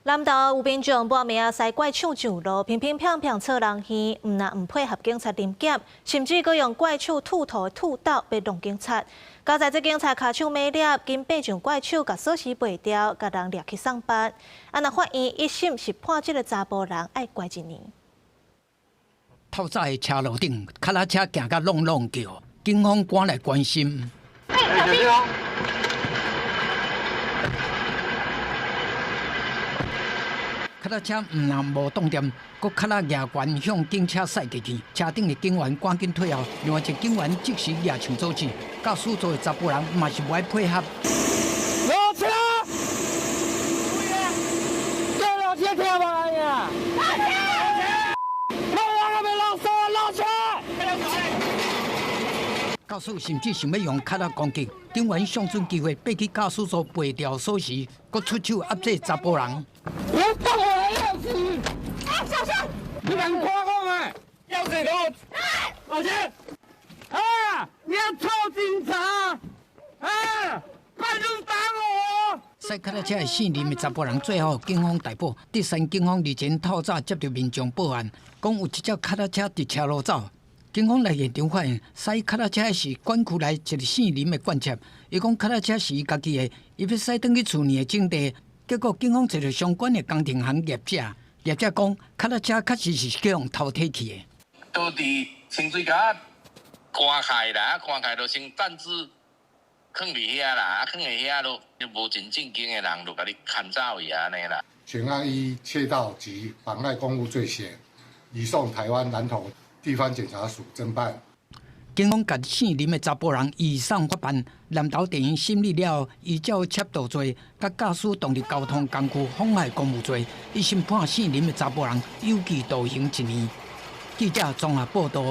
南投有民众半暝西怪手上路，偏偏错人耳，唔配合警察临检，甚至佫用怪手吐头的吐刀被弄警察。加在这警察骹手没抓，经爬上怪手，甲锁匙拔掉，甲人掠去上班。若法院一审是判这个查甫人爱关1年。透早的车路顶，脚踏车行甲弄叫，警方赶来关心。小心哦！脚踏车唔无动点，佫脚踏牙悬向警车驶过去，车顶的警员赶紧退后，另外一个警员即时举枪阻止，驾驶座的查甫人嘛是无爱配合。落车！注意啊！对落车跳下来呀！落车！落车！驾驶甚至想要用脚踏攻击，警员上准机会爬去驾驶座拔掉锁匙，佫出手压制查甫人。我放我的钥匙！啊，小心！你敢夸我吗？钥匙给我！老钱！啊！你要臭警察！啊！快点打我！驶脚踏车的姓林的查甫人最后警方逮捕。第三，警方日前透早接到民众报案，讲有一辆脚踏车伫车路走。警方来现场发现，驶脚踏车的是管区内一个姓林的惯窃。伊讲脚踏车是伊家己的，伊要驶转去厝里的种地。结果警方找到相关的工程行业者，业者讲脚踏车确实是叫用偷摕去的。倒伫清水甲刮开啦，刮开就先暂时放伫遐啦，放伫遐就无真正经的人就甲你牵走去安尼啦。全案依窃盗及妨碍公务罪嫌，移送台湾南投地方检察署侦办。警方甲姓林的查甫人移送法办，南投地院审理了后，依照窃盗罪、甲驾驶动力交通工具妨害公务罪，一审判姓林的查甫人有期徒刑1年。记者综合报道。